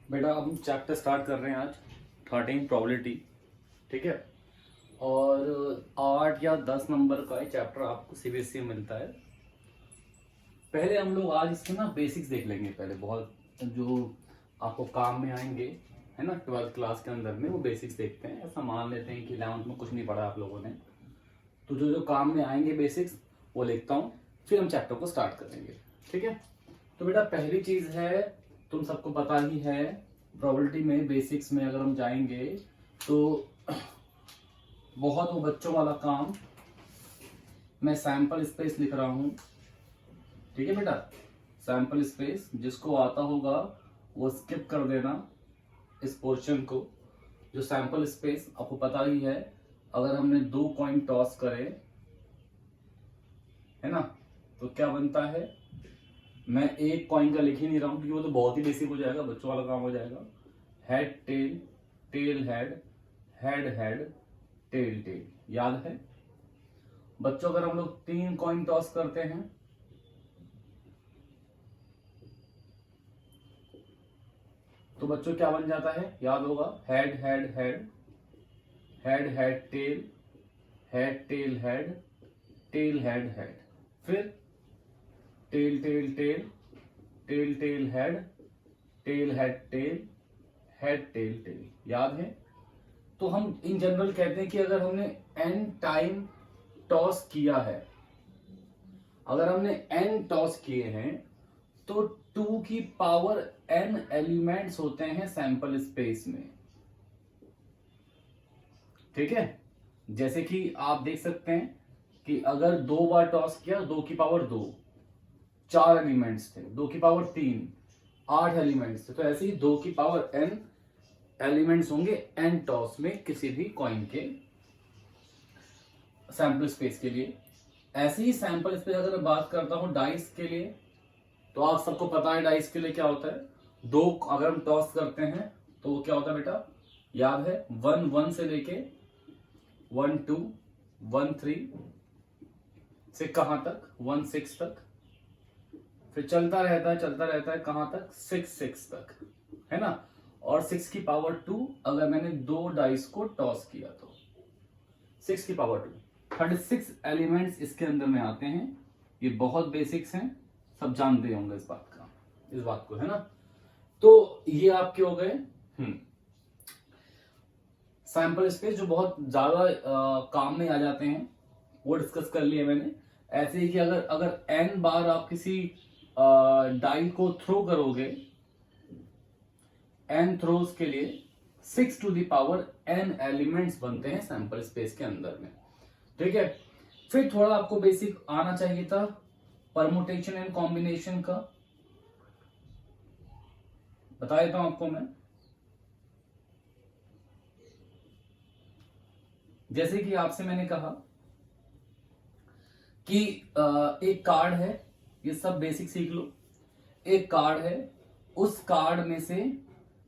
बेटा अब हम चैप्टर स्टार्ट कर रहे हैं आज 13 प्रोबेबिलिटी। ठीक है। और 8 या 10 नंबर का ये चैप्टर आपको सीबीएसई में मिलता है। पहले हम लोग आज इसके ना बेसिक्स देख लेंगे। पहले बहुत जो आपको काम में आएंगे है ना 12th क्लास के अंदर में, वो बेसिक्स देखते हैं। ऐसा मान लेते हैं कि 11th में कुछ नहीं पढ़ा आप लोगों ने, तो जो जो काम में आएंगे बेसिक्स वो लिखता हूँ, फिर हम चैप्टर को स्टार्ट करेंगे। ठीक है। तो बेटा पहली चीज है, तुम सबको पता ही है, प्रोबेबिलिटी में बेसिक्स में अगर हम जाएंगे तो बहुत वो बच्चों वाला काम, मैं सैंपल स्पेस लिख रहा हूं। ठीक है बेटा, सैंपल स्पेस जिसको आता होगा वो स्किप कर देना इस पोर्शन को। जो सैंपल स्पेस आपको पता ही है, अगर हमने 2 कॉइन टॉस करे है ना, तो क्या बनता है। मैं एक कॉइन का लिख ही नहीं रहा हूं क्योंकि वो तो बहुत ही बेसिक हो जाएगा, बच्चों वाला काम हो जाएगा। Head tail, tail head, head head, tail tail, याद है बच्चों। अगर हम लोग 3 कॉइन टॉस करते हैं तो बच्चों क्या बन जाता है, याद होगा। Head head head, head head tail, head tail head, tail head head, फिर tail tail tail, tail tail head, tail head tail, head tail tail, याद है। तो हम इन जनरल कहते हैं कि अगर हमने n टाइम टॉस किया है, अगर हमने n टॉस किए हैं तो 2 की पावर n एलिमेंट्स होते हैं सैंपल स्पेस में। ठीक है। जैसे कि आप देख सकते हैं कि अगर 2 बार टॉस किया, 2 की पावर 2, 4 एलिमेंट्स थे, 2 की पावर 3, 8 एलिमेंट्स थे। तो ऐसे ही 2 की पावर n एलिमेंट्स होंगे n टॉस में किसी भी कॉइन के सैंपल स्पेस के लिए। ऐसे ही सैंपल स्पेस अगर मैं बात करता हूं डाइस के लिए, तो आप सबको पता है डाइस के लिए क्या होता है। 2 अगर हम टॉस करते हैं तो वो क्या होता है बेटा, याद है। 1 1 से लेके 1 2 1 3 से कहां तक, 1 6 तक, फिर चलता रहता है कहां तक, 6 6 तक, है ना। और 6 की पावर 2 अगर मैंने 2 डाइस को टॉस किया तो 6 की पावर 2, 36 एलिमेंट्स इसके अंदर में आते हैं। ये बहुत बेसिक्स हैं, सब जानते होंगे इस बात को, है ना। तो ये आपके हो गए सैंपल स्पेस, जो बहुत ज्यादा काम में आ जाते हैं, वो डिस्कस कर लिए मैंने। ऐसे ही कि अगर n बार आप किसी डाई को थ्रो करोगे, n थ्रोज के लिए 6 to the power n elements बनते हैं सैंपल स्पेस के अंदर में। ठीक है। फिर थोड़ा आपको बेसिक आना चाहिए था परमुटेशन एंड कॉम्बिनेशन का, बता देता हूं आपको मैं। जैसे कि आपसे मैंने कहा कि एक कार्ड है, ये सब बेसिक सीख लो। एक कार्ड है, उस कार्ड में से,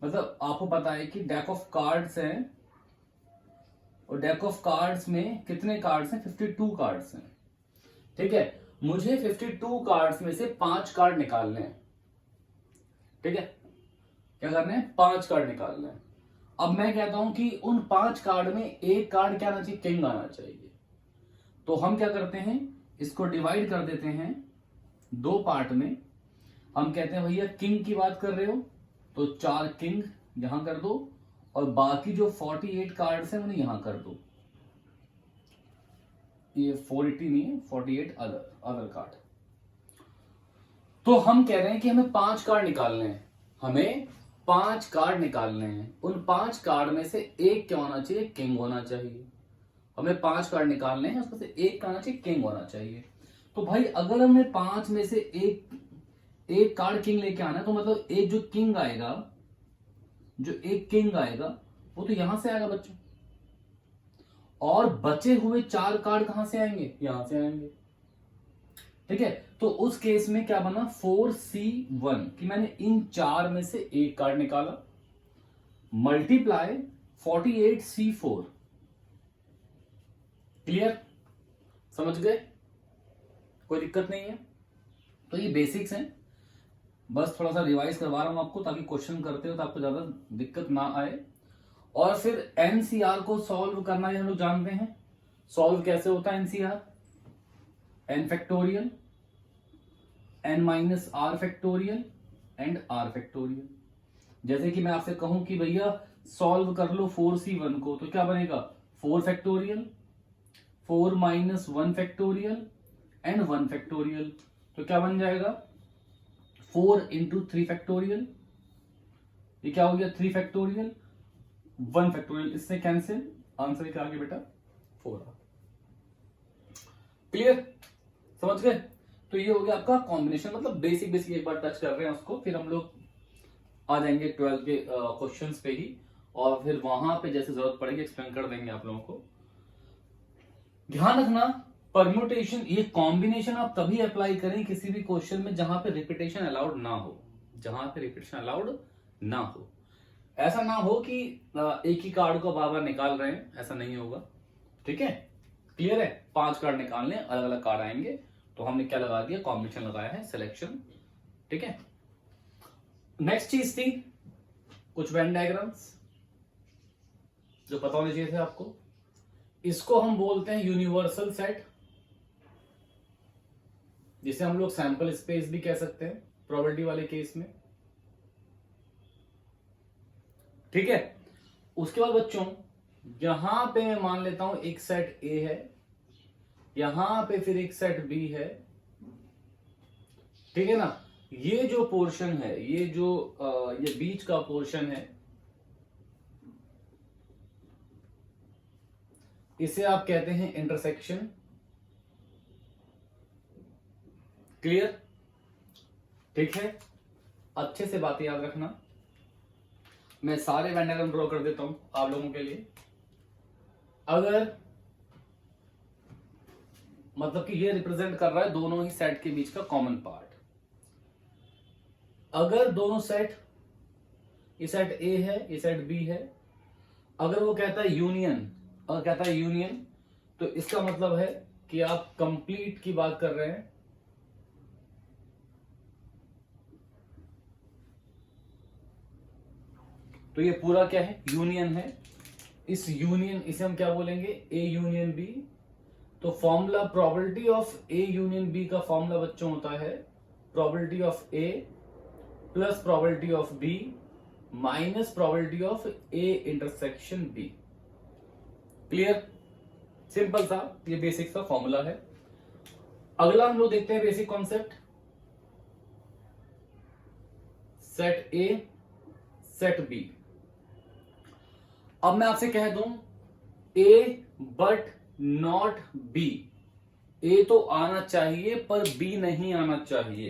मतलब आपको पता है कि डेक ऑफ कार्ड्स हैं, और डेक ऑफ कार्ड्स में कितने कार्ड्स हैं, 52 कार्ड्स हैं। ठीक है। मुझे 52 कार्ड्स में से 5 कार्ड निकालने हैं। ठीक है। क्या करने हैं, 5 कार्ड निकालने हैं। अब मैं कहता हूं कि उन 5 कार्ड में एक कार्ड क्या आना चाहिए, किंग आना चाहिए। तो हम क्या करते हैं, इसको डिवाइड कर देते हैं 2 पार्ट में। हम कहते हैं भैया किंग की बात कर रहे हो तो 4 किंग यहां कर दो, और बाकी जो 48 कार्ड्स हैं उन्हें यहां कर दो। ये 480 नहीं है, 48 अदर कार्ड। तो हम कह रहे हैं कि हमें 5 कार्ड निकालने हैं, हमें 5 कार्ड निकालने हैं। उन 5 कार्ड में से एक क्या होना चाहिए, किंग होना चाहिए। हमें 5 कार्ड निकालने हैं, उसमें से एक का होना चाहिए, किंग होना चाहिए। तो भाई अगर हमने 5 में से एक कार्ड किंग लेके आना है, तो मतलब एक जो किंग आएगा, जो एक किंग आएगा वो तो यहां से आएगा बच्चों, और बचे हुए 4 कार्ड कहां से आएंगे, यहां से आएंगे। ठीक है। तो उस केस में क्या बना, 4C1, कि मैंने इन 4 में से एक कार्ड निकाला, मल्टीप्लाई 48C4। क्लियर, समझ गए, कोई दिक्कत नहीं है। तो ये बेसिक्स हैं। बस थोड़ा सा रिवाइज करवा रहा हूं आपको, ताकि क्वेश्चन करते हो तो आपको ज्यादा दिक्कत ना आए। और फिर एनसीआर को सॉल्व करना हम लोग जानते हैं। सॉल्व कैसे होता है NCR? N factorial, N minus R factorial and R factorial. जैसे कि मैं आपसे कहूं कि भैया सॉल्व कर लो 4c1 को, तो क्या बनेगा? 4 factorial, 4 minus 1 factorial and 1 factorial. तो क्या बन जाएगा? 4 इंटू 3 फैक्टोरियल, ये क्या हो गया? 3 फैक्टोरियल, 1 फैक्टोरियल, इससे कैंसिल, आंसर क्या आ गया बेटा? 4। क्लियर? समझ गए? तो ये हो गया आपका कॉम्बिनेशन, मतलब बेसिक बेसिक एक बार टच कर रहे हैं उसको, फिर हम लोग आ जाएंगे 12 के क्वेश्चंस पे ही, और फिर वहां पे जैसे जरूरत पड़ेगी एक्सप्लेन कर देंगे आप लोगों को। ध्यान रखना, परम्यूटेशन, ये कॉम्बिनेशन आप तभी अप्लाई करें किसी भी क्वेश्चन में जहां पे रिपीटेशन अलाउड ना हो, जहां पे रिपीटेशन अलाउड ना हो। ऐसा ना हो कि एक ही कार्ड को बार बार निकाल रहे हैं, ऐसा नहीं होगा। ठीक है? क्लियर है? 5 कार्ड निकालने, अलग अलग कार्ड आएंगे, तो हमने क्या लगा दिया? कॉम्बिनेशन लगाया है, सिलेक्शन। ठीक है? नेक्स्ट चीज थी कुछ वेन डायग्राम्स जो पता होने चाहिए थे आपको। इसको हम बोलते हैं यूनिवर्सल सेट, जिसे हम लोग सैंपल स्पेस भी कह सकते हैं प्रोबेबिलिटी वाले केस में। ठीक है? उसके बाद बच्चों, यहां पे मैं मान लेता हूं एक सेट ए है, यहां पे फिर एक सेट बी है। ठीक है ना? ये जो पोर्शन है, ये जो ये बीच का पोर्शन है, इसे आप कहते हैं इंटरसेक्शन। क्लियर? ठीक है? अच्छे से बात याद रखना। मैं सारे वेन डायग्राम ड्रॉ कर देता हूं आप लोगों के लिए। अगर मतलब कि ये रिप्रेजेंट कर रहा है दोनों ही सेट के बीच का कॉमन पार्ट। अगर दोनों सेट, ये सेट ए है, ये सेट बी है, अगर वो कहता है यूनियन, अगर कहता है यूनियन, तो इसका मतलब है कि आप कंप्लीट की बात कर रहे हैं। तो ये पूरा क्या है? यूनियन है। इस यूनियन, इसे हम क्या बोलेंगे? A union B. तो formula probability of A union B का फॉर्मूला बच्चों होता है probability of A plus probability of B minus probability of A intersection B. Clear? Simple सा ये बेसिक सा फॉर्मूला है। अगला हम लोग देखते हैं basic concept, set A set B. अब मैं आपसे कह दूं A but not B. A तो आना चाहिए पर बी नहीं आना चाहिए,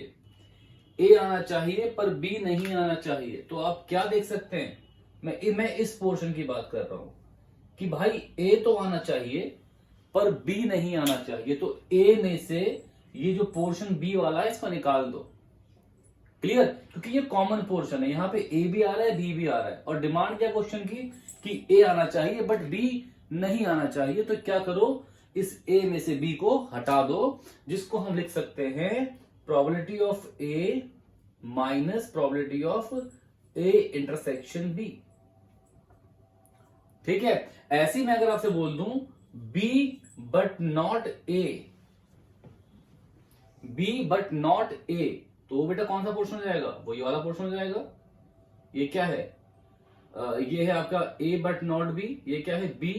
ए आना चाहिए पर बी नहीं आना चाहिए। तो आप क्या देख सकते हैं? मैं इस पोर्शन की बात कर रहा हूं कि भाई ए तो आना चाहिए पर बी नहीं आना चाहिए। तो ए में से ये जो पोर्शन बी वाला है इसको निकाल दो। क्लियर? क्योंकि ये कॉमन पोर्शन है, यहां पे ए भी आ रहा है, बी भी आ रहा है, और डिमांड क्या क्वेश्चन की कि ए आना चाहिए बट बी नहीं आना चाहिए। तो क्या करो? इस ए में से बी को हटा दो, जिसको हम लिख सकते हैं probability of A minus probability of A intersection B. ठीक है? ऐसी मैं अगर आपसे बोल दूं B but not A, B but not A, तो बेटा कौन सा पोर्शन हो जाएगा? वो ये वाला पोर्शन हो जाएगा। ये क्या है? ये है आपका ए बट नॉट बी। ये क्या है? बी,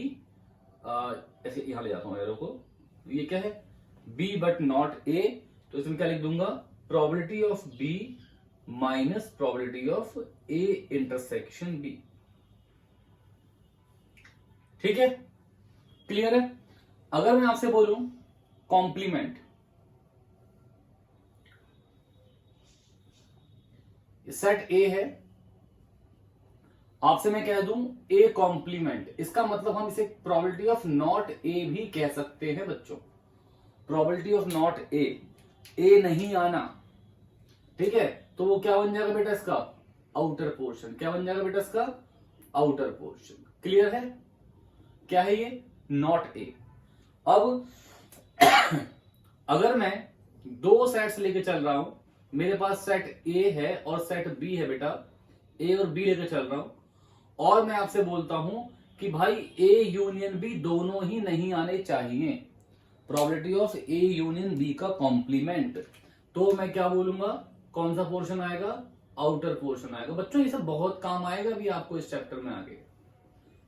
ऐसे यहां ले जाता हूं एरो को। ये क्या है? B but not A. तो इसमें क्या लिख दूंगा? Probability of B minus probability of A intersection B. ठीक है? क्लियर है? अगर मैं आपसे बोलूं कॉम्प्लीमेंट, सेट ए है, आपसे मैं कह दूं ए कॉम्प्लीमेंट, इसका मतलब हम इसे प्रोबेबिलिटी ऑफ नॉट ए भी कह सकते हैं बच्चों। प्रोबेबिलिटी ऑफ नॉट ए, ए नहीं आना। ठीक है? तो वो क्या बन जाएगा बेटा? इसका आउटर पोर्शन। क्या बन जाएगा बेटा? इसका आउटर पोर्शन। क्लियर है? क्या है ये? Not a. अब अगर मैं दो सेट्स लेके चल रहा हूं, मेरे पास सेट ए है और सेट बी है बेटा, ए और बी लेकर चल रहा हूं, और मैं आपसे बोलता हूं कि भाई ए यूनियन बी दोनों ही नहीं आने चाहिए, probability of A union B का कॉम्प्लीमेंट, तो मैं क्या बोलूंगा, कौन सा पोर्शन आएगा, आउटर पोर्शन आएगा। बच्चों ये सब बहुत काम आएगा भी आपको इस चैप्टर में आगे,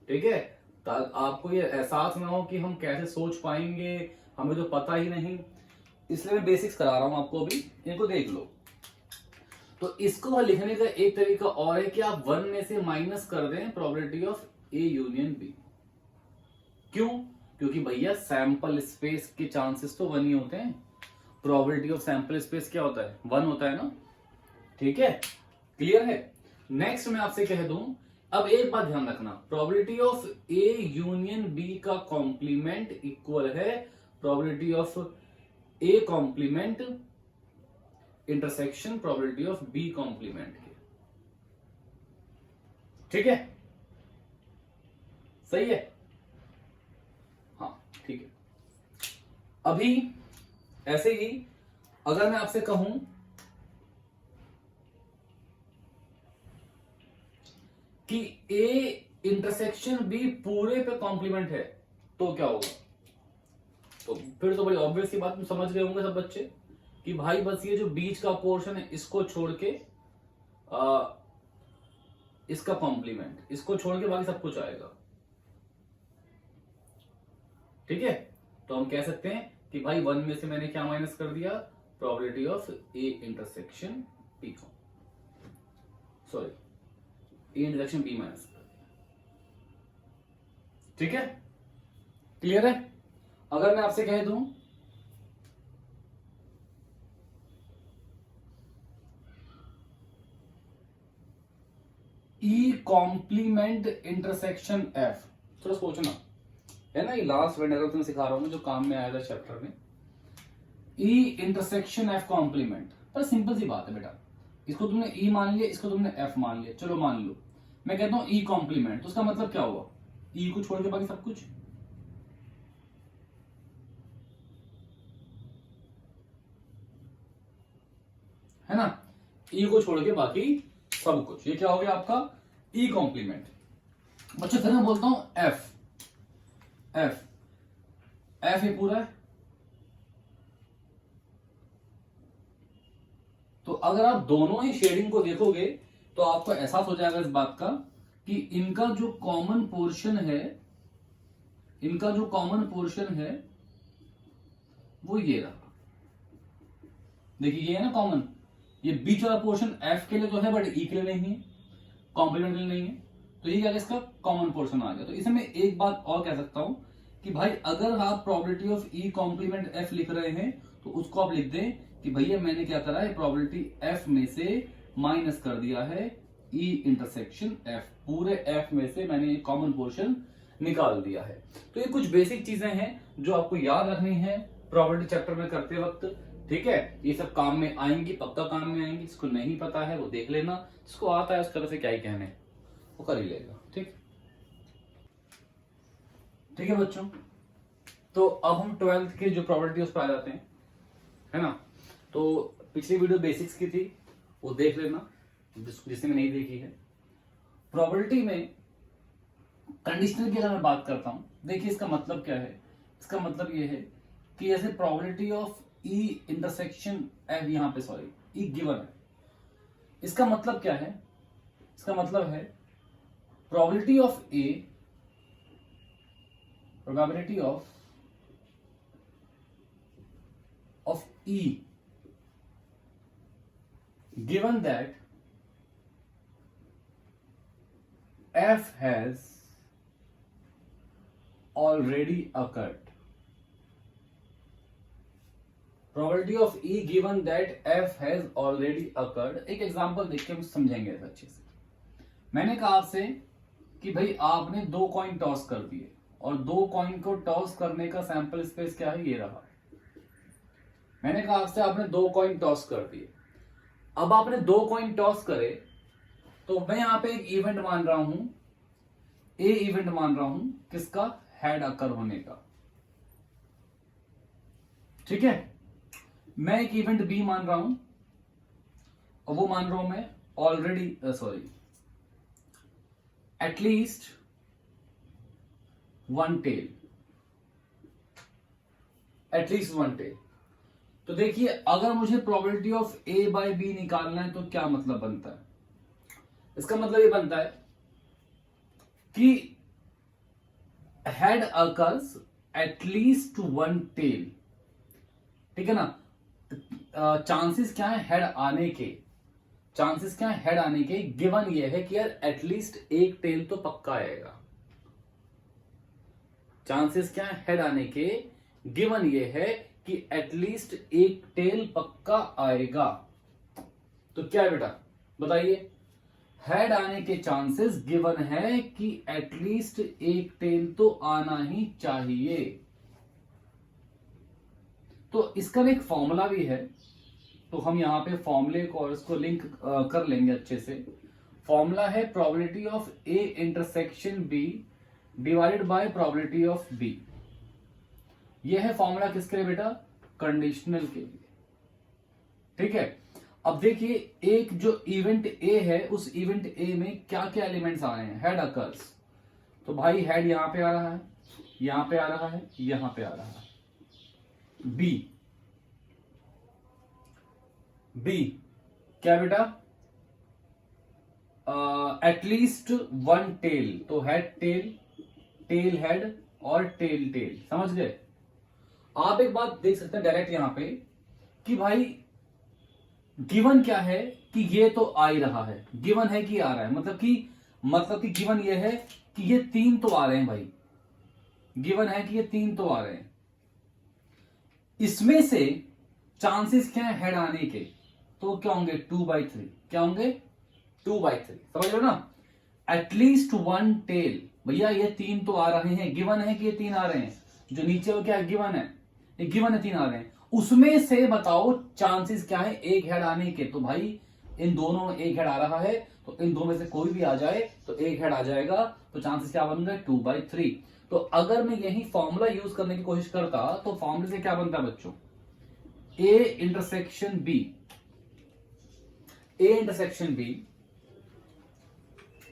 ठीक है। आपको ये एहसास ना हो कि हम कैसे सोच पाएंगे, हमें तो पता ही नहीं, इसलिए मैं बेसिक्स करा रहा हूं आपको, अभी इनको देख लो। तो इसको लिखने का एक तरीका और है कि आप 1 में से माइनस कर दें probability of A union B. क्यों? क्योंकि भैया सैंपल स्पेस के चांसेस तो 1 ही होते हैं, प्रोबेबिलिटी ऑफ सैंपल स्पेस क्या होता है, 1 होता है ना, ठीक है, क्लियर है। नेक्स्ट मैं आपसे कह दूं, अब एक बात ध्यान रखना, probability of A union B का कॉम्प्लीमेंट इक्वल है probability of A complement intersection probability of B complement के, ठीक है, सही है, हाँ ठीक है। अभी ऐसे ही अगर मैं आपसे कहूं कि ए इंटरसेक्शन बी पूरे पे कॉम्प्लीमेंट है तो क्या होगा, तो फिर तो बड़ी ऑब्वियस सी बात, तुम समझ गए होंगे सब बच्चे कि भाई बस ये जो बीच का पोर्शन है इसको छोड़ के इसका कॉम्प्लीमेंट, इसको छोड़ के बाकी सब कुछ आएगा, ठीक है। तो हम कह सकते हैं कि भाई 1 में से मैंने क्या माइनस कर दिया, probability of A intersection B को, sorry A intersection B minus कर दिया, ठीक है, क्लियर है। अगर मैं आपसे कह दूं ई कॉम्प्लीमेंट इंटरसेक्शन एफ, थोड़ा सोचना है ना, ये लास्ट वेंडर में सिखा रहा हूं जो काम में आएगा चैप्टर में, ई इंटरसेक्शन एफ कॉम्प्लीमेंट, पर सिंपल सी बात है बेटा, इसको तुमने ई मान लिया, इसको तुमने एफ मान लिया, चलो मान लो, मैं कहता हूं ई कॉम्प्लीमेंट, तो उसका मतलब क्या हुआ, ई को छोड़ के बाकी सब कुछ, है ना, ई को छोड़ के बाकी सब कुछ, ये क्या हो गया आपका ई कॉम्प्लीमेंट। बच्चों फिर मैं बोलता हूं एफ, एफ एफ ये पूरा है, तो अगर आप दोनों ही शेडिंग को देखोगे तो आपको एहसास हो जाएगा इस बात का कि इनका जो कॉमन पोर्शन है, इनका जो कॉमन पोर्शन है वो ये रहा, देखिए ये है ना कॉमन, ये बीच वाला पोर्शन एफ के लिए तो है बट ई के लिए नहीं है, कॉम्प्लीमेंट के लिए नहीं है, तो ये क्या इसका कॉमन पोर्शन आ गया। तो इसमें एक बात और कह सकता हूं कि भाई अगर आप probability of E complement F लिख रहे हैं तो उसको आप लिख दें कि भैया मैंने क्या करा है, प्रोबेबिलिटी एफ में से माइनस कर दिया है ई इंटरसेक्शन एफ, पूरे एफ में से मैंने कॉमन पोर्शन निकाल दिया है। तो ये कुछ बेसिक चीजें हैं जो आपको याद रखनी है प्रोबेबिलिटी चैप्टर में करते वक्त, ठीक है। ये सब काम में आएंगी, पक्का काम में आएंगी, जिसको नहीं पता है वो देख लेना, जिसको आता है उस तरह से क्या ही कहने वो कर ही लेगा, ठीक ठीक है बच्चों। तो अब हम 12th के जो प्रोबेबिलिटी उस पर आ जाते हैं, है ना। तो पिछली वीडियो बेसिक्स की थी, वो देख लेना जिसने नहीं देखी है। प्रोबेबिलिटी में कंडीशनल की अगर मैं बात करता हूं, देखिए इसका मतलब क्या है, इसका मतलब ये है कि जैसे probability of E intersection F, यहां पे सॉरी ई गिवन है, इसका मतलब क्या है, इसका मतलब है probability of A, probability of E given that F has already occurred, probability of E given that F has already occurred। एक एग्जांपल देख के हम समझेंगे अच्छे से। मैंने कहा आपसे कि भाई आपने 2 कॉइन टॉस कर दिए और 2 कॉइन को टॉस करने का सैंपल स्पेस क्या है, ये रहा। मैंने कहा आपसे आपने 2 कॉइन टॉस कर दिए, अब आपने 2 कॉइन टॉस करे तो मैं यहां पे एक इवेंट मान रहा हूं, ए इवेंट मान रहा हूं, किसका, हेड अकर होने का, ठीक है। मैं एक इवेंट बी मान रहा हूं, और वो मान रहा हूं मैं already sorry at least one tail, at least one tail. तो देखिए अगर मुझे probability of A by B निकालना है तो क्या मतलब बनता है, इसका मतलब ये बनता है कि head occurs at least one tail, ठीक है ना। चांसेस क्या है हेड आने के, चांसेस क्या है हेड आने के, गिवन ये है कि यार एटलीस्ट एक टेल तो पक्का आएगा। चांसेस क्या है हेड आने के, गिवन ये है कि एटलीस्ट एक टेल पक्का आएगा। तो क्या है बेटा बताइए, हेड आने के चांसेस गिवन है कि एटलीस्ट एक टेल तो आना ही चाहिए। तो इसका एक फॉर्मूला भी है, तो हम यहां पे फॉर्मूले को और इसको लिंक कर लेंगे अच्छे से। फॉर्मूला है probability of A intersection B divided by probability of B. यह है फॉर्मूला किसके लिए बेटा, कंडीशनल के लिए, ठीक है। अब देखिए एक जो इवेंट ए है उस इवेंट ए में क्या क्या एलिमेंट्स आ रहे हैं, हेड अकर्स। तो भाई हेड यहां पे आ रहा है, यहां पे आ रहा है, यहां पे आ रहा है। बी, बी क्या बेटा, एटलीस्ट वन टेल। तो हेड टेल, टेल हेड और टेल टेल, समझ गए। आप एक बात देख सकते हैं डायरेक्ट यहां पे कि भाई गिवन क्या है कि ये तो आ ही रहा है, गिवन है कि आ रहा है, मतलब कि गिवन ये है कि ये तीन तो आ रहे हैं भाई, गिवन है कि ये तीन तो आ रहे हैं। इसमें से चांसेस क्या है हेड आने के, तो क्या होंगे 2/3, क्या होंगे 2/3, समझ लो ना। एटलीस्ट वन टेल, भैया ये तीन तो आ रहे हैं, गिवन है कि ये तीन आ रहे हैं, जो नीचे वो क्या है गिवन है, ये गिवन है तीन आ रहे हैं। उसमें से बताओ चांसेस क्या है एक हेड आने के। तो भाई इन दोनों में एक हेड आ रहा है, तो इन दोनों में से कोई भी आ जाए तो एक हेड आ जाएगा, तो चांसेस क्या बन गए 2/3। तो अगर मैं यही फॉर्मूला यूज करने की कोशिश करता तो फॉर्मूले से क्या बनता बच्चों, A intersection B, A intersection B,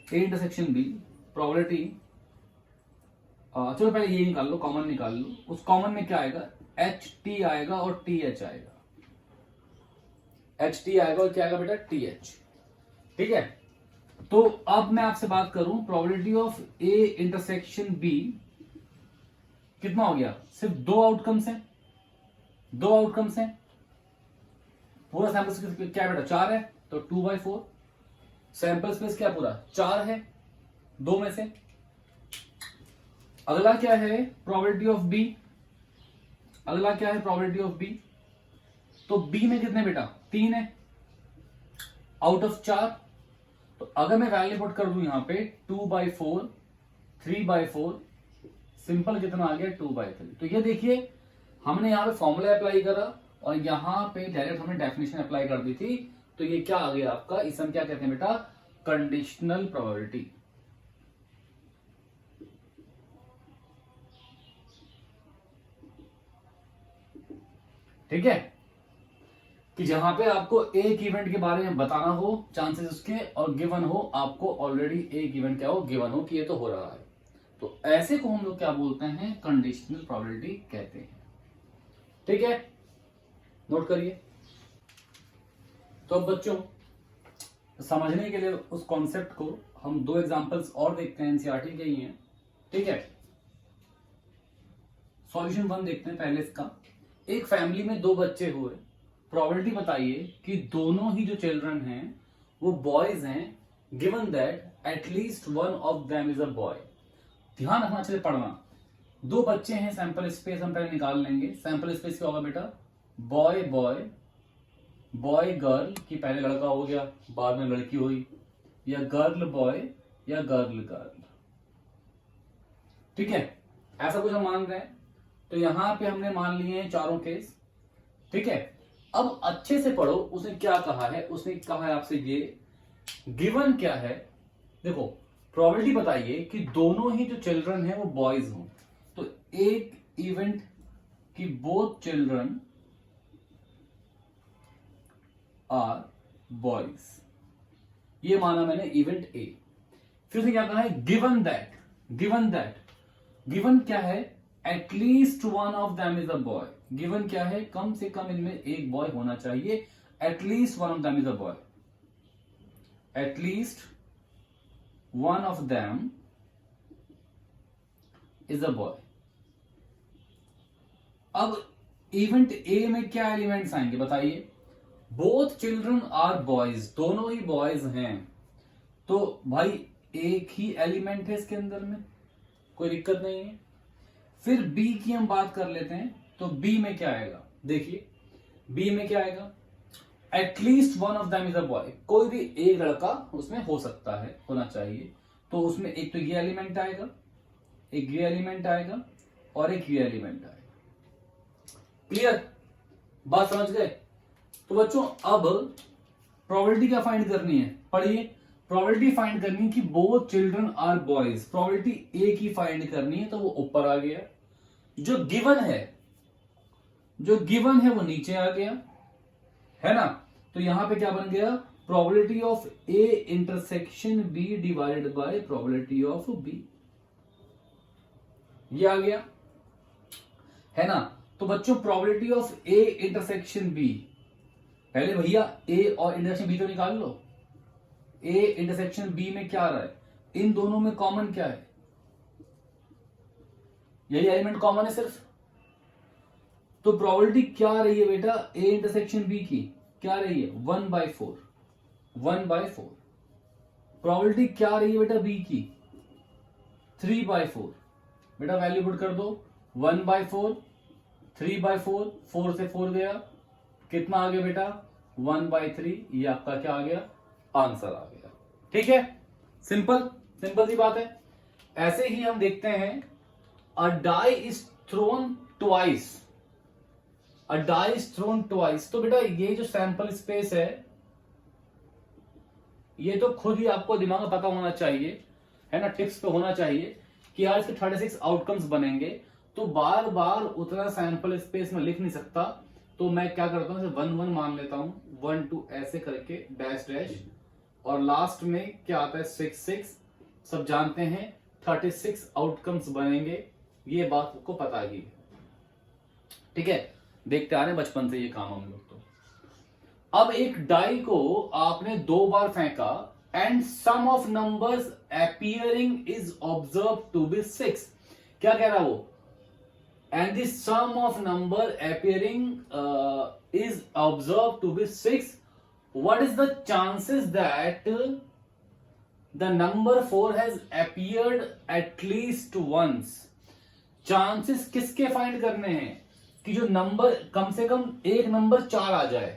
A intersection B probability, चलो पहले ये निकाल लो, कॉमन निकाल लो। उस कॉमन में क्या आएगा, एच टी आएगा और टी एच आएगा, एच टी आएगा और क्या आएगा बेटा टी एच, ठीक है। तो अब मैं आपसे बात करूं probability of A intersection B कितना हो गया, सिर्फ दो आउटकम्स हैं, दो आउटकम्स हैं, पूरा सैंपल स्पेस क्या बेटा 4 है, तो 2/4। सैंपल स्पेस क्या पूरा 4 है, दो में से। अगला क्या है प्रोबेबिलिटी ऑफ बी, अगला क्या है प्रोबेबिलिटी ऑफ बी, तो बी में कितने बेटा 3 है आउट ऑफ 4। तो अगर मैं वैल्यू पुट कर दूं यहां पे 2/4, 3/4, सिंपल कितना आ गया 2/3। तो ये देखिए हमने यहां पे फॉर्मूला अप्लाई करा और यहां पे डायरेक्ट हमने डेफिनेशन अप्लाई कर दी थी। तो ये क्या आ गया आपका, इसे हम क्या कहते हैं बेटा, कंडीशनल प्रोबेबिलिटी। ठीक है, कि जहां पे आपको एक इवेंट के बारे में बताना हो चांसेस उसके, और गिवन हो आपको ऑलरेडी एक इवेंट क्या हो, गिवन हो कि ये तो हो रहा है, तो ऐसे को हम लोग क्या बोलते हैं, कंडीशनल प्रोबेबिलिटी कहते हैं। ठीक है, नोट करिए। तो अब बच्चों समझने के लिए उस कॉन्सेप्ट को हम दो एग्जांपल्स और देखते हैं, एनसीईआरटी के ही हैं। ठीक है, सॉल्यूशन 1 देखते हैं पहले इसका। एक फैमिली में दो बच्चे हुए, प्रोबेबिलिटी बताइए कि दोनों ही जो चिल्ड्रन हैं वो बॉयज हैं, given that at least one of them is a boy. ध्यान रखना, अच्छे से पढ़ना। दो बच्चे हैं, सैंपल स्पेस हम पहले निकाल लेंगे। सैंपल स्पेस क्या होगा बेटा, बॉय बॉय, बॉय गर्ल, कि पहले लड़का हो गया बाद में लड़की हुई, या गर्ल बॉय या गर्ल गर्ल। ठीक है, ऐसा कुछ हम मान रहे हैं। तो यहां पे हमने मान लिए हैं चारों केस। ठीक है, अब अच्छे से पढ़ो, उसने क्या कहा है, उसने कहा है आपसे ये गिवन क्या है। देखो प्रोबेबिलिटी बताइए कि दोनों ही जो चिल्ड्रन हैं वो बॉयज हों। तो एक इवेंट की बोथ चिल्ड्रन आर बॉयज, ये माना मैंने इवेंट ए। फिर से क्या कहा है, given that, given that, given क्या है, at least one of them is a boy. Given क्या है, कम से कम इनमें एक बॉय होना चाहिए, at least one of them is a boy, at least one of them is a boy. अब इवेंट ए में क्या एलिमेंट्स आएंगे बताइए, बोथ चिल्ड्रन आर बॉयज, दोनों ही बॉयज हैं, तो भाई एक ही एलिमेंट है इसके अंदर में, कोई दिक्कत नहीं है। फिर बी की हम बात कर लेते हैं, तो बी में क्या आएगा, देखिए बी में क्या आएगा, at least one of them is a boy, कोई भी एक लड़का उसमें हो सकता है, होना चाहिए, तो उसमें एक तो ये एलिमेंट आएगा, एक ये एलिमेंट आएगा और एक ये एलिमेंट आएगा। क्लियर, बात समझ गए। तो बच्चों अब प्रोबेबिलिटी क्या फाइंड करनी है, पढ़िए, प्रोबेबिलिटी फाइंड करनी है कि both children are boys, probability A की फाइंड करनी है, तो वो ऊपर आ गया, जो गिवन है, जो गिवन है वो नीचे आ गया, है ना। तो यहां पे क्या बन गया, probability of A intersection B divided by probability of B, ये आ गया, है ना। तो बच्चों probability of A intersection B, पहले भैया ए और इंटरसेक्शन बी तो निकाल लो। ए इंटरसेक्शन बी में क्या आ रहा है, इन दोनों में कॉमन क्या है, यही एलिमेंट कॉमन है सिर्फ, तो प्रोबेबिलिटी क्या आ रही है बेटा, ए इंटरसेक्शन बी की क्या रही है, 1/4, 1/4। प्रोबेबिलिटी क्या आ रही है बेटा बी की, 3/4। बेटा वैल्यू पुट कर दो, 1/4, 3/4, 4 से 4 गया, कितना आ गया बेटा 1/3, ये आपका क्या आ गया, आंसर आ गया। ठीक है, सिंपल सिंपल सी बात है। ऐसे ही हम देखते हैं, a die is thrown twice, a die is thrown twice. तो बेटा ये जो सैंपल स्पेस है, ये तो खुद ही आपको दिमाग में पता होना चाहिए, है ना, टिप्स पे होना चाहिए कि यार इसके 36 आउटकम्स बनेंगे, तो बार बार उतना सैंपल स्पेस में लिख नहीं सकता, तो मैं क्या करता हूं, 1 1 मान लेता हूं, 1 2 ऐसे करके डैश डैश, और लास्ट में क्या आता है 6 6, सब जानते हैं 36 आउटकम्स बनेंगे, ये बात आपको पता ही है। ठीक है, देखते आ रहे हैं बचपन से ये काम हम लोग। तो अब एक डाई को आपने 2 बार फेंका, and sum of numbers appearing is observe to be 6। क्या कह रहा है वो, and the sum of number appearing is observed to be 6. What is the chances that the number 4 has appeared at least once? Chances किसके find करने हैं, कि जो नंबर कम से कम एक नंबर 4 आ जाए।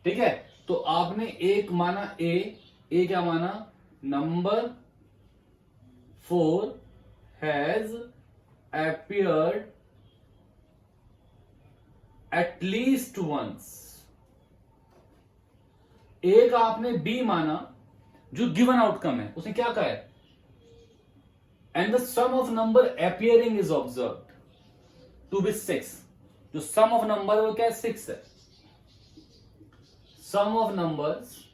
ठीक है, तो आपने एक माना ए क्या माना, number 4 has appeared at least once। एक आपने बी माना, जो गिवन आउटकम है, उसने क्या कहा है, and the sum of number appearing is observed to be 6। जो सम ऑफ नंबर वो क्या है, 6 है, सम ऑफ नंबर्स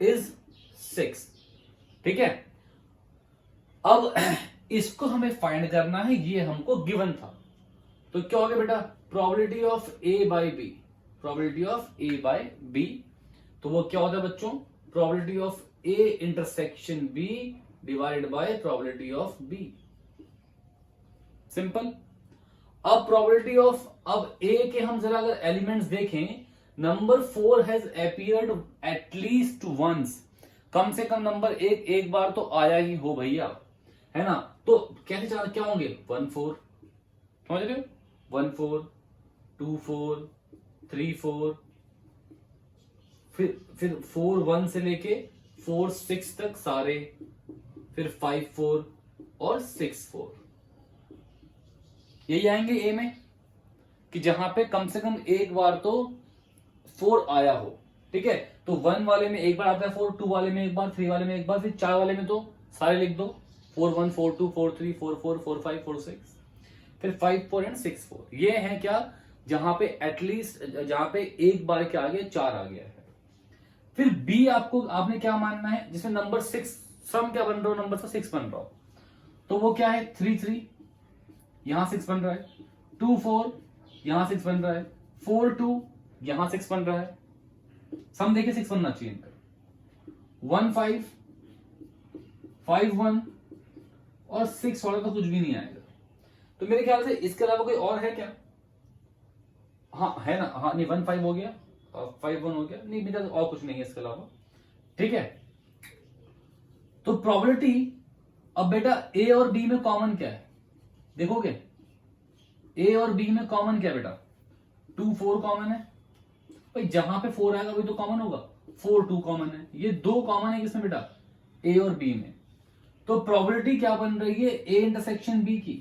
इज 6। ठीक है, अब इसको हमें फाइंड करना है, ये हमको गिवन था, तो क्या हो गया बेटा, probability of A by B, probability of A by B, तो वो क्या होता है बच्चों, probability of A intersection B divided by probability of B, simple. अब प्रोबेबिलिटी ऑफ, अब ए के हम जरा अगर एलिमेंट्स देखें, number 4 has appeared at least once, कम से कम नंबर एक बार तो आया ही हो भैया, है ना। तो कैसे क्या होंगे, 1 4, समझ रहे हो, 1 4 2 4 3 4, फिर 4 1 से लेके 4 6 तक सारे, फिर 5 4 और 6 4, यही आएंगे ए में, कि जहां पे कम से कम एक बार तो 4 आया हो। ठीक है, तो 1 वाले में एक बार आता है 4, 2 वाले में एक बार, 3 वाले में एक बार, फिर 4 वाले में तो सारे लिख दो, 4 1 4 2 4 3 4 4 4 5 4 6, फिर 5 4 एंड 6 4। ये है क्या, जहां पे एटलीस्ट, जहां पे एक बार क्या आ गया, 4 आ गया है। फिर बी आपने क्या मानना है, जिसमें नंबर 6 सम क्या बन रहा हो, नंबर से 6 बन रहा हो, तो वो क्या है 3 3, यहां 6 बन रहा है, 2 4, यहां 6 बन रहा है, 4 2, यहां 6 बन रहा है। सम देखिए 6 बनना चाहिए इनका, 1 5 5 1 और 6 वाला तो कुछ भी नहीं आएगा। तो मेरे ख्याल से इसके अलावा कोई और है क्या? हाँ है ना, हाँ नहीं 1 5 हो गया, 5 1 हो गया, नहीं बेटा और कुछ नहीं है इसके अलावा। ठीक है, तो प्रोबेबिलिटी, अब बेटा ए और बी में कॉमन क्या है देखोगे, ए और बी में कॉमन क्या है बेटा, 2 4 कॉमन है भाई, जहां पे 4 आएगा वही तो कॉमन होगा, 4 2 कॉमन है, ये 2 कॉमन है किसमें बेटा, ए और बी में। तो प्रोबेबिलिटी क्या बन रही है, ए इंटरसेक्शन बी की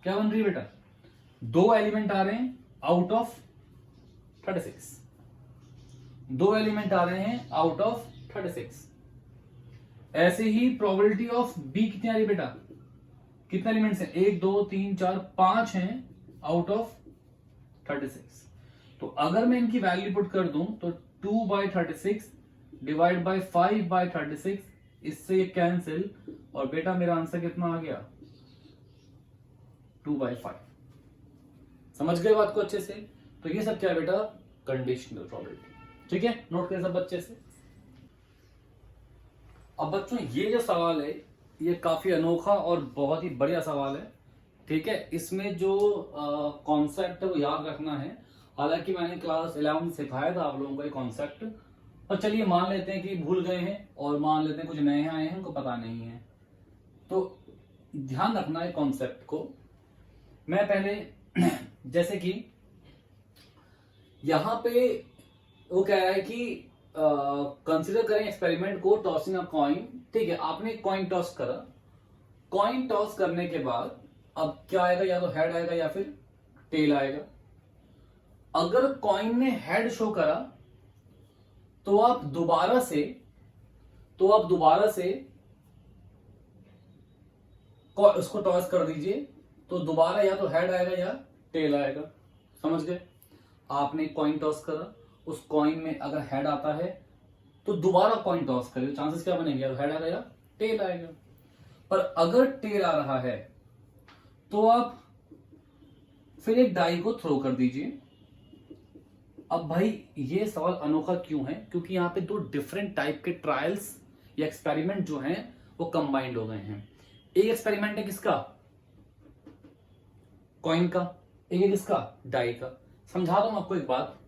क्या बन रही है बेटा, 2 एलिमेंट आ रहे हैं आउट ऑफ 36, 2 एलिमेंट आ रहे हैं आउट ऑफ 36। ऐसे ही प्रोबेबिलिटी ऑफ बी कितनी आ रही है बेटा, कितने एलिमेंट्स हैं, 1 2 3 4 5 हैं आउट ऑफ 36। तो अगर मैं इनकी वैल्यू पुट कर दूं तो 2/36 डिवाइड बाय 5/36, इससे ये कैंसिल, और बेटा मेरा आंसर कितना आ गया, 2/5। समझ गए बात को अच्छे से? तो ये सब क्या है बेटा, कंडीशनल प्रोबेबिलिटी। ठीक है, नोट करें सब बच्चे से। अब बच्चों ये जो सवाल है ये काफी अनोखा और बहुत ही बढ़िया सवाल है। ठीक है, इसमें जो कॉन्सेप्ट है वो याद रखना है। हालांकि मैंने क्लास 11 सिखाया था आप लोगों को ये कॉन्सेप्ट, और चलिए मान लेते हैं कि भूल गए हैं, और मान लेते हैं कुछ नए आए हैं उनको पता नहीं है, तो ध्यान रखना है कॉन्सेप्ट को। मैं पहले जैसे कि यहां पे वो कह रहा है कि कंसिडर करें एक्सपेरिमेंट को टॉसिंग अ कॉइन। ठीक है, आपने कॉइन टॉस करा, कॉइन टॉस करने के बाद अब क्या आएगा, या तो हेड आएगा या फिर टेल आएगा। अगर कॉइन ने हेड शो करा तो आप दोबारा से उसको टॉस कर दीजिए, तो दोबारा या तो हेड आएगा या टेल आएगा। समझ गए? आपने कॉइन टॉस करा, उस कॉइन में अगर हेड आता है तो दोबारा कॉइन टॉस करें, चांसेस क्या बनेंगे, हेड आएगा या टेल आएगा। पर अगर टेल आ रहा है तो आप फिर एक डाई को थ्रो कर दीजिए। अब भाई ये सवाल अनोखा क्यों है, क्योंकि यहां पे 2 डिफरेंट टाइप के ट्रायल्स या एक्सपेरिमेंट जो हैं वो कंबाइंड हो गए हैं। एक एक्सपेरिमेंट है किसका, कॉइन का, एक है किसका, डाई का। समझा दूं आपको एक बात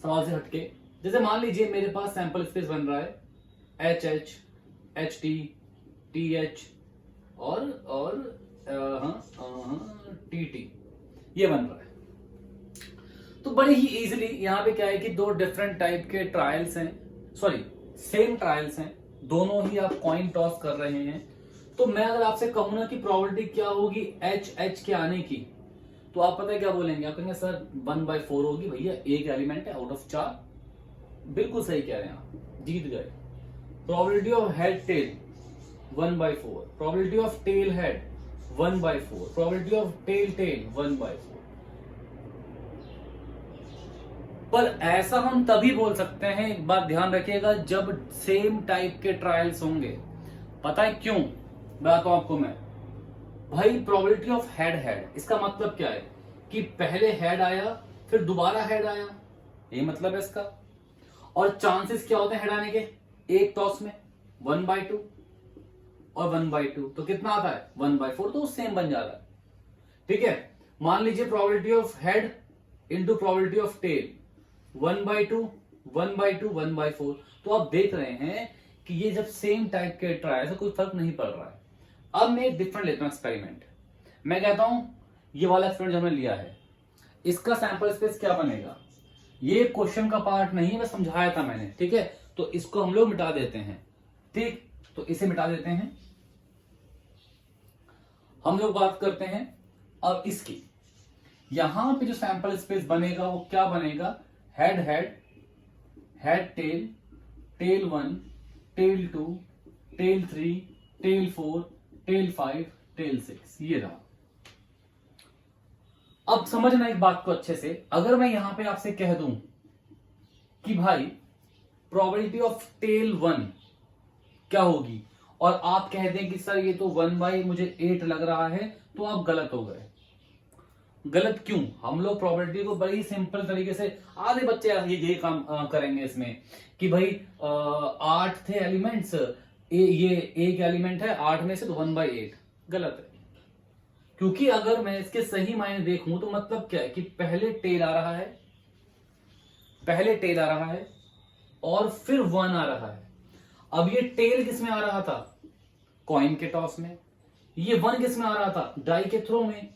सवाल से हटके। जैसे मान लीजिए मेरे पास सैंपल स्पेस बन रहा है HH, HT, TH और TT, ये बन रहा है। तो बड़े ही इजीली यहाँ पे क्या है कि 2 डिफरेंट टाइप के ट्रायल्स हैं, सॉरी सेम ट्रायल्स हैं, दोनों ही आप कॉइन टॉस कर रहे हैं। तो मैं अगर आपसे कहूं ना कि प्रोबेबिलिटी क्या होगी HH के आने की, तो आप पता है क्या बोलेंगे, आप कहेंगे सर 1/4 होगी। भैया एक एलिमेंट है आउट ऑफ 4, बिल्कुल सही कह रहे हैं आप, जीत गए। Probability of head tail 1/4, probability of tail head 1/4, probability of tail tail 1/4। पर ऐसा हम तभी बोल सकते हैं, एक बात ध्यान रखिएगा, जब सेम टाइप के ट्रायल्स होंगे। पता है क्यों, बताता हूं आपको मैं। भाई प्रोबेबिलिटी ऑफ हेड, इसका मतलब क्या है कि पहले हेड आया फिर दोबारा हेड आया, ये मतलब है इसका। और चांसेस क्या होते हैं हेड आने के, एक टॉस में 1/2 और 1/2, तो कितना आता है 1/4, तो सेम बन जा रहा है। ठीक है, मान लीजिए probability of head into probability of tail 1/2 1/2 1/4। तो आप देख रहे हैं कि ये जब सेम टाइप के ट्रायल से कोई फर्क नहीं पड़ रहा है। अब मैं एक डिफरेंट लेता हूं एक्सपेरिमेंट। मैं कहता हूं ये वाला एक्सपेरिमेंट जो हमने लिया है, इसका सैंपल स्पेस क्या बनेगा। ये क्वेश्चन का पार्ट नहीं है, मैं समझाया था मैंने। ठीक है, तो इसको हम लोग मिटा देते हैं। ठीक, तो इसे मिटा देते हैं। हम लोग बात करते हैं अब इसकी। यहां पे जो सैंपल स्पेस बनेगा वो क्या बनेगा, head tail, tail 1, tail 2, tail 3, tail 4, tail 5, tail 6, ये रहा। अब समझना एक बात को अच्छे से, अगर मैं यहां पे आपसे कह दूं कि भाई प्रोबेबिलिटी ऑफ टेल 1 क्या होगी, और आप कह दें कि सर ये तो 1 मुझे 8 लग रहा है, तो आप गलत हो गए। गलत क्यों? हम लोग प्रोबेबिलिटी को बड़ी सिंपल तरीके से, आधे बच्चे ये काम करेंगे इसमें कि भाई 8 थे एलिमेंट्स, ये एक एलिमेंट है 8 में से, तो 1/8। गलत है, क्योंकि अगर मैं इसके सही मायने देखूं तो मतलब क्या है कि पहले टेल आ रहा है, पहले टेल आ रहा है और फिर 1 आ रहा है। अब ये टेल किस में आ रहा था? कॉइन के टॉस में। ये 1 किस में आ रहा था? डाई के थ्रो में।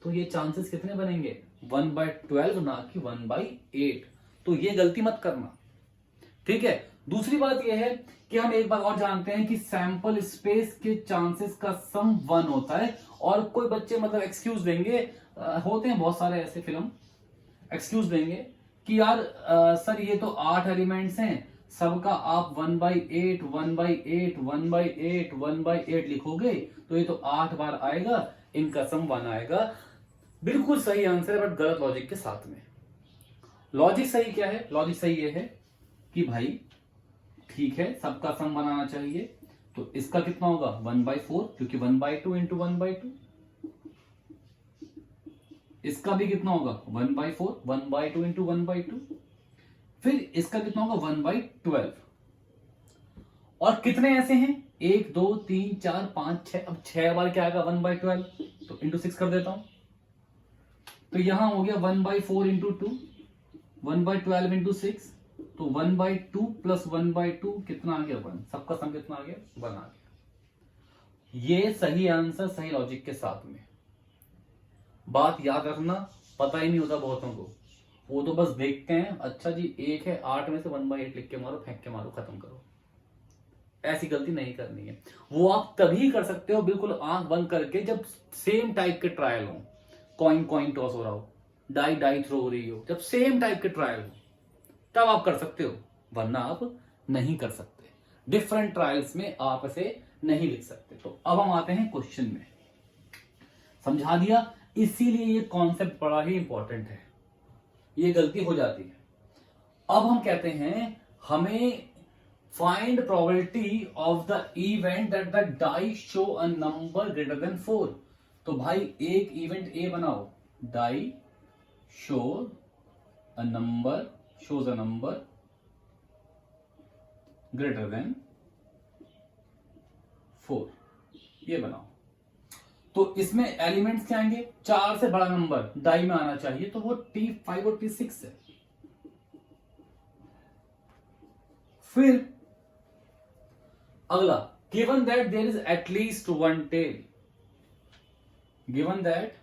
तो ये चांसेस कितने बनेंगे? 1/12 ना कि 1/8। तो ये गलती मत करना, ठीक है। दूसरी बात यह है कि हम एक बात और जानते हैं कि सैंपल स्पेस के चांसेस का सम 1 होता है। और कोई बच्चे मतलब एक्सक्यूज देंगे, होते हैं बहुत सारे ऐसे फिल्म, एक्सक्यूज देंगे कि यार सर ये तो 8 एलिमेंट्स हैं, सबका आप 1/8 1/8 1/8 1/8 लिखोगे तो ये तो 8 बार आएगा, इनका सम 1 आएगा। बिल्कुल सही आंसर है, बट गलत लॉजिक के साथ में। लॉजिक सही क्या है? लॉजिक सही ये है कि भाई ठीक है, सबका सम बनाना चाहिए, तो इसका कितना होगा? 1/4, क्योंकि 1/2 इंटू 1/2। इसका भी कितना होगा? 1/4, 1/2 इंटू 1/2। फिर इसका कितना होगा? 1/12। और कितने ऐसे हैं? 1 2 3 4 5 6। अब 6 बार क्या आएगा? 1/12, तो इंटू 6 कर देता हूं, तो यहां हो गया 1/4 इंटू 2, 1/12 इंटू 6, तो 1/2 प्लस 1/2 कितना आ गया? 1। सबका सम कितना आ गया? 1 आ गया। ये सही आंसर, सही लॉजिक के साथ में। बात याद रखना, पता ही नहीं होता बहुतों को, वो तो बस देखते हैं, अच्छा जी 1 है 8 में से 1/8 लिख के मारो, फेंक के मारो, खत्म करो। ऐसी गलती नहीं करनी है। वो आप तभी कर सकते हो बिल्कुल आंख बंद करके, जब सेम टाइप के ट्रायल हो, कॉइन टॉस हो रहा हो, डाई थ्रो हो रही हो, जब सेम टाइप के ट्रायल हो तब आप कर सकते हो, वरना आप नहीं कर सकते। डिफरेंट ट्रायल्स में आप इसे नहीं लिख सकते। तो अब हम आते हैं क्वेश्चन में। समझा दिया, इसीलिए ये कॉन्सेप्ट बड़ा ही इंपॉर्टेंट है, ये गलती हो जाती है। अब हम कहते हैं हमें find probability of the event that the die show a number greater than 4। तो भाई एक इवेंट ए बनाओ, die show a number, shows a number greater than 4, ये बनाओ। तो इसमें एलिमेंट्स क्या आएंगे? 4 से बड़ा नंबर डाई में आना चाहिए, तो वो T5 और T6 है। फिर अगला, given that there is at least one tail, given that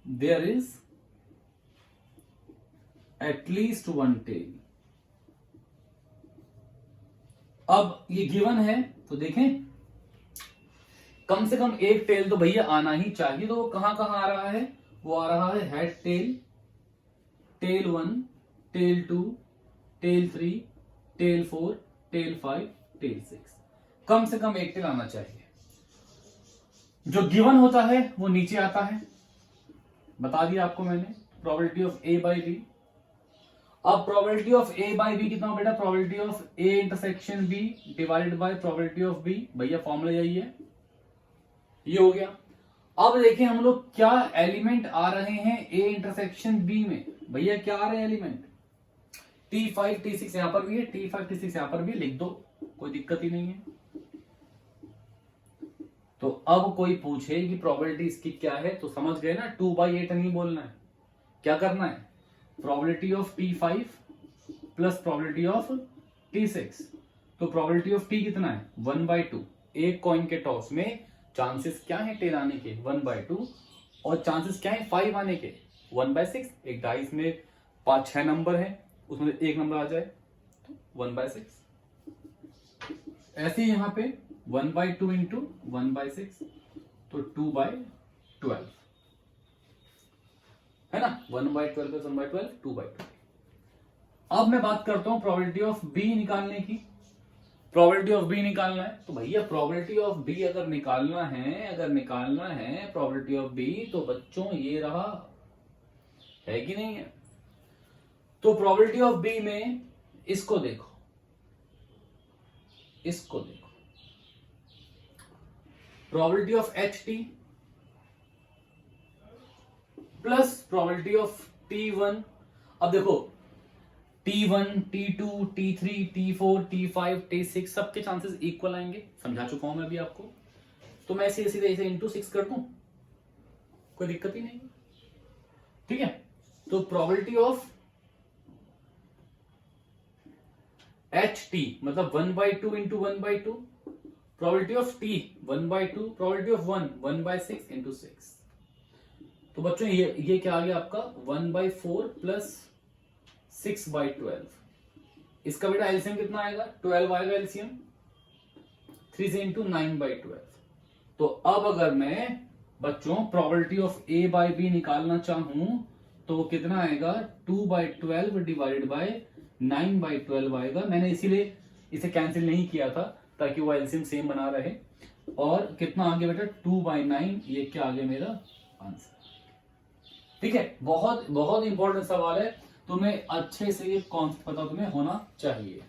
there is at least one tail। अब ये गिवन है तो देखें, कम से कम एक टेल तो भैया आना ही चाहिए। तो वो कहां कहां आ रहा है? वो आ रहा है head tail, tail 1, tail 2, tail 3, tail 4, tail 5, tail 6। कम से कम एक टेल आना चाहिए। जो गिवन होता है वो नीचे आता है, बता दिया आपको मैंने, probability of A by B. अब probability of A by B कितना हो बेटा? Probability of A intersection B divided by probability of B. भैया फॉर्मूला यही है, ये हो गया। अब देखें हम लोग क्या एलिमेंट आ रहे हैं ए इंटरसेक्शन बी में। भैया क्या आ रहे हैं एलिमेंट? T5 T6 यहां पर भी है, T5 T6 यहां पर भी, लिख दो, कोई दिक्कत ही नहीं है। तो अब कोई पूछे कि प्रोबेबिलिटी इसकी क्या है, तो समझ गए ना, 2/8 नहीं बोलना है, क्या करना है? Probability of T5 plus probability of T6। तो प्रोबेबिलिटी ऑफ T कितना है? 1/2। एक कॉइन के टॉस में चांसेस क्या है टेल आने के? 1/2। और चांसेस क्या है 5 आने के? 1/6। एक डाइस में 5-6 नंबर है, उसमें एक नंबर आ जाए तो 1/6। ऐसे ही यहां पे 1/2 इंटू 1/6, तो 2/12 है ना। 1/12 प्लस 1/12, 2/12। अब मैं बात करता हूं प्रोबेबिलिटी ऑफ बी निकालने की। प्रोबेबिलिटी ऑफ बी निकालना है, तो भैया प्रोबेबिलिटी ऑफ बी अगर निकालना है प्रोबेबिलिटी ऑफ बी, तो बच्चों ये रहा, है कि नहीं है? तो प्रोबेबिलिटी ऑफ बी में इसको देखो, probability of H T plus probability of T1। अब देखो T1, T2, T3, T4, T5, T6 सबके चांसेस इक्वल आएंगे, समझा चुका हूं मैं अभी आपको। तो मैं सीधे सीधे इसे इंटू 6 कर दूं, कोई दिक्कत ही नहीं, ठीक है। तो प्रोबेबिलिटी ऑफ एच टी मतलब 1/2 into 1/2, probability of T 1/2, probability of 1/6 into 6। तो बच्चों ये क्या आ गया आपका 1/4 प्लस 6/12। इसका बेटा एलसीएम कितना आएगा? 12 आएगा एलसीएम, 3 से इंटू 9/12। तो अब अगर मैं बच्चों probability of A by B निकालना चाहूं तो कितना आएगा? 2/12 डिवाइडेड बाय 9/12 आएगा। मैंने इसीलिए इसे कैंसिल नहीं किया था ताकि वो एलसीएम सेम बना रहे। और कितना आ गया बेटा? 2/9। ये क्या आ गया मेरा आंसर, ठीक है। बहुत बहुत इंपॉर्टेंट सवाल है, तुम्हें अच्छे से ये कॉन्सेप्ट पता तुम्हें होना चाहिए।